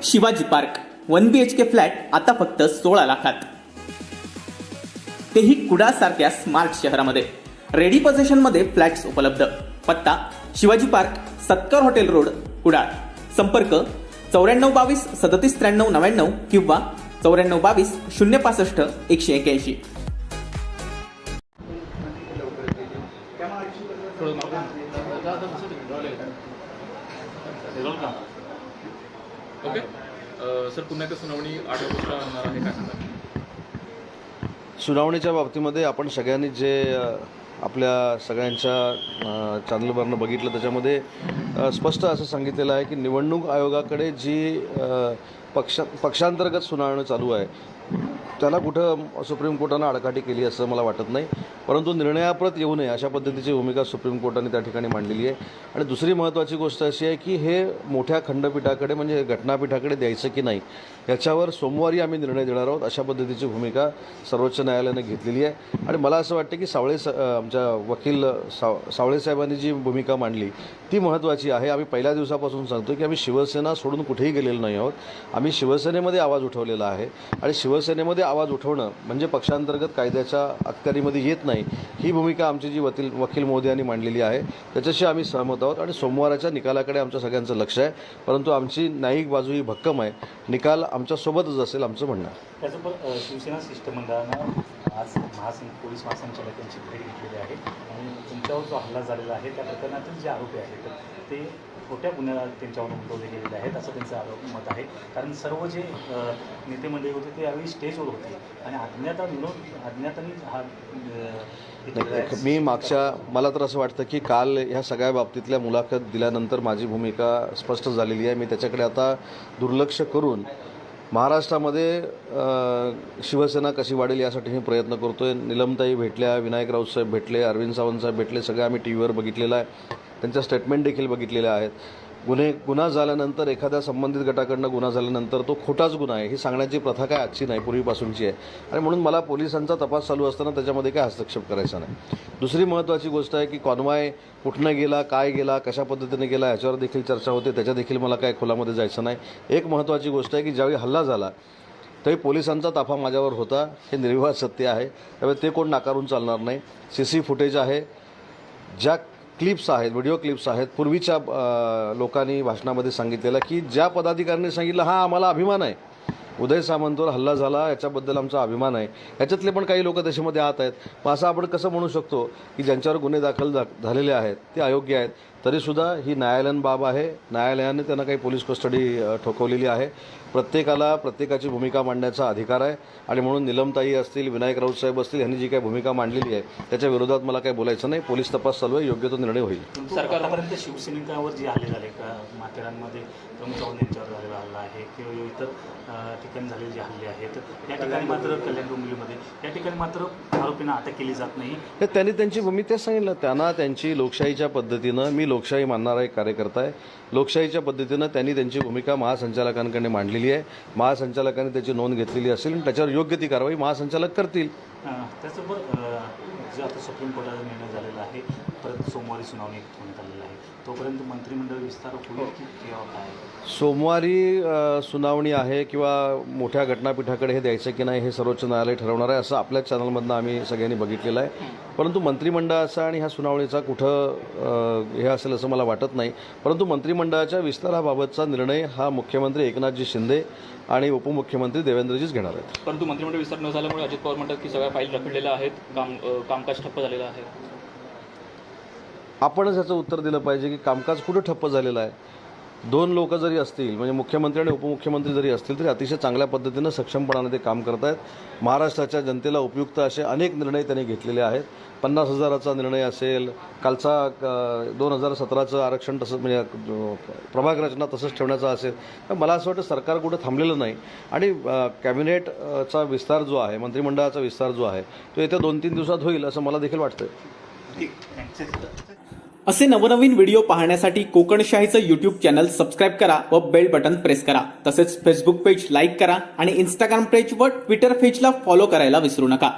Shivaji park 1 BHK flat आता फक्त 16 लाखात, तेही कुडाळ सारख्या स्मार्ट शहरामध्ये. रेडी पोझिशन मध्ये फ्लॅट्स उपलब्ध. पत्ता शिवाजी पार्क, सत्कार हॉटेल रोड, कुडाळ. संपर्क 9422 379399 किंवा 9422 065 181. ओके सर, पुन्हा एकदा सुनावणी 8 ऑगस्टला होणार आहे, काय सांगा? सुनावणीच्या बाबतीमध्ये आपण सगळ्यांनी जे आपल्या सगळ्यांच्या चॅनलवरनं बघितलं त्याच्यामध्ये स्पष्ट असं सांगितलेलं आहे की निवडणूक आयोगाकडे जी पक्षांतर्गत सुनावणी चालू आहे त्याला कुठं सुप्रीम कोर्टानं आडकाठी केली असं मला वाटत नाही, परंतु निर्णयाप्रत येऊ नये अशा पद्धतीची भूमिका सुप्रीम कोर्टाने त्या ठिकाणी मांडलेली आहे. आणि दुसरी महत्त्वाची गोष्ट अशी आहे की हे मोठ्या खंडपीठाकडे म्हणजे घटनापीठाकडे द्यायचं की नाही याच्यावर सोमवारी आम्ही निर्णय देणार आहोत अशा पद्धतीची भूमिका सर्वोच्च न्यायालयाने घेतलेली आहे. आणि मला असं वाटतं की आमच्या वकील सावळे साहेबांनी जी भूमिका मांडली ती महत्त्वाची आहे. आम्ही पहिल्या दिवसापासून सांगतो की आम्ही शिवसेना सोडून कुठेही गेलेलो नाही आहोत. आम्ही शिवसेनेमध्ये आवाज उठवलेला आहे आणि शिवसेनेमध्ये आवाज उठवणं म्हणजे पक्षांतर्गत कायद्याच्या अखत्यारीमध्ये येत नाही ही भूमिका आमची जी वकील महोदयांनी मांडलेली आहे त्याच्याशी आम्ही सहमत आहोत. आणि सोमवाराच्या निकालाकडे आमच्या सगळ्यांचं लक्ष आहे, परंतु आमची न्यायिक बाजू ही भक्कम आहे. निकाल आमच्यासोबतच असेल आमचं म्हणणं. त्याचं पण शिवसेना शिष्टमंडळानं आज पोलीस महासंचालकांची भेट घेतलेली आहे आणि तुमच्यावर जो हल्ला झालेला आहे त्या प्रकरणातील जे आरोपी आहेत ते खोट्या गुन्ह्याला त्यांच्यावर नोंदवले गेलेले आहेत असं त्यांचं मत आहे. कारण सर्व जे नेते मंडळी होते ते यावेळी स्टेजवर होते आणि अज्ञातांनी हा मला तर असं वाटतं की काल ह्या सगळ्या बाबतीतल्या मुलाखत दिल्यानंतर माझी भूमिका स्पष्ट झालेली आहे. मी त्याच्याकडे आता दुर्लक्ष करून महाराष्ट्रामध्ये शिवसेना कशी वाढेल यासाठी मी प्रयत्न करतो आहे. निलमताई भेटल्या, विनायक राऊत साहेब भेटले, अरविंद सावंत साहेब भेटले, सगळं आम्ही टी व्हीवर बघितलेलं आहे. त्यांच्या स्टेटमेंट देखील बघितलेल्या आहेत. गुन्हा झाल्यानंतर एखाद्या संबंधित गटाकडनं गुन्हा झाल्यानंतर तो खोटाच गुन्हा आहे ही सांगण्याची प्रथा काय आजची नाही, पूर्वीपासूनची आहे. आणि म्हणून मला पोलिसांचा तपास चालू असताना त्याच्यामध्ये काय हस्तक्षेप करायचा नाही. दुसरी महत्त्वाची गोष्ट आहे की कॉन्वॉय कुठनं गेला, काय गेला, कशा पद्धतीने गेला ह्याच्यावर देखील चर्चा होते, त्याच्या देखील मला काय खोलामध्ये जायचं नाही. एक महत्त्वाची गोष्ट आहे की ज्यावेळी हल्ला झाला त्यावेळी पोलिसांचा ताफा माझ्यावर होता, हे निर्विवाद सत्य आहे. त्यामुळे ते कोण नाकारून चालणार नाही. CC फुटेज आहे, ज्या क्लिप्स आहेत, व्हिडिओ क्लिप्स आहेत, पूर्वीच्या लोकांनी भाषणामध्ये सांगितलेलं की ज्या पदाधिकाऱ्यांनी सांगितलं हा आम्हाला अभिमान आहे, उदय सामंतवर हल्ला झाला याच्याबद्दल आमचा अभिमान आहे, ह्याच्यातले पण काही लोक त्याच्यामध्ये आत आहेत. मग असं आपण कसं म्हणू शकतो की ज्यांच्यावर गुन्हे दाखल झालेले आहेत ते अयोग्य आहेत? तरीसुद्धा ही न्यायालयीन बाब आहे. न्यायालयाने त्यांना काही पोलीस कस्टडी ठोकवलेली आहे. प्रत्येकाला प्रत्येकाची भूमिका मांडण्याचा अधिकार आहे आणि म्हणून निलमताई असतील, विनायक राऊत साहेब असतील, यांनी जी काही भूमिका मांडलेली आहे त्याच्या विरोधात मला काही बोलायचं नाही. पोलीस तपास चालू आहे, योग्य तो निर्णय होईल. सरकारपर्यंत शिवसैनिकांवर जे हल्ले झाले माथेरानमध्ये प्रमुख चव्हाण यांच्यावर झालेला हल्ला आहे किंवा इतर ठिकाणी झालेले जे हल्ले आहेत या ठिकाणी मात्र कल्याण डोंबिवलीमध्ये या ठिकाणी मात्र आरोपींना अटक केली जात नाही. त्यांनी त्यांची भूमिका तेच सांगितलं, त्यांना त्यांची लोकशाहीच्या पद्धतीनं, मी लोकशाही मानणारा एक कार्यकर्ता आहे, लोकशाहीच्या पद्धतीनं त्यांनी त्यांची भूमिका महासंचालकांकडे मांडलेली आहे. महासंचालकांनी त्याची नोंद घेतलेली असेल आणि त्याच्यावर योग्य ती कारवाई महासंचालक करतील. त्याचबरोबर जे आता सुप्रीम कोर्टाचा निर्णय झालेला आहे, परत सोमवारी सुनावणी होण्यात आलेली आहे, तोपर्यंत मंत्रिमंडळ विस्तार होईल की किंवा काय? सोमवारी सुनावणी आहे किंवा मोठ्या घटनापीठाकडे हे द्यायचं की नाही हे सर्वोच्च न्यायालय ठरवणार आहे असं आपल्याच चॅनलमधनं आम्ही सगळ्यांनी बघितलेलं आहे. परंतु मंत्रिमंडळाचा आणि ह्या सुनावणीचा कुठं हे असेल असं मला वाटत नाही. परंतु मंत्रिमंडळाच्या विस्ताराबाबतचा निर्णय हा मुख्यमंत्री एकनाथजी शिंदे आणि उपमुख्यमंत्री देवेंद्रजीच घेणार आहेत. परंतु मंत्रिमंडळ विस्तार न झाल्यामुळे अजित पवार म्हणतात की सगळ्या फाईल रखडलेल्या आहेत, कामकाज ठप्प झालेलं आहे. आपणच याचं उत्तर दिलं पाहिजे की कामकाज कुठं ठप्प झालेलं आहे. दोन लोक जरी असतील म्हणजे मुख्यमंत्री आणि उपमुख्यमंत्री जरी असतील तरी अतिशय चांगल्या पद्धतीनं सक्षमपणाने ते काम करत आहेत. महाराष्ट्राच्या जनतेला उपयुक्त असे अनेक निर्णय त्यांनी घेतलेले आहेत. 50,000चा निर्णय असेल, कालचा 2017चं आरक्षण तसंच म्हणजे प्रभाग रचना तसंच ठेवण्याचा असेल. तर मला असं वाटतं सरकार कुठं थांबलेलं नाही आणि कॅबिनेटचा विस्तार जो आहे, मंत्रिमंडळाचा विस्तार जो आहे तो येत्या 2-3 दिवसात होईल असं मला देखील वाटतं. असे नवनवीन व्हिडिओ पाहण्यासाठी कोकणशाहीचं यूट्यूब चॅनल सबस्क्राईब करा व बेल बटन प्रेस करा. तसेच फेसबुक पेज लाईक करा आणि इंस्टाग्राम पेज व ट्विटर पेजला फॉलो करायला विसरू नका.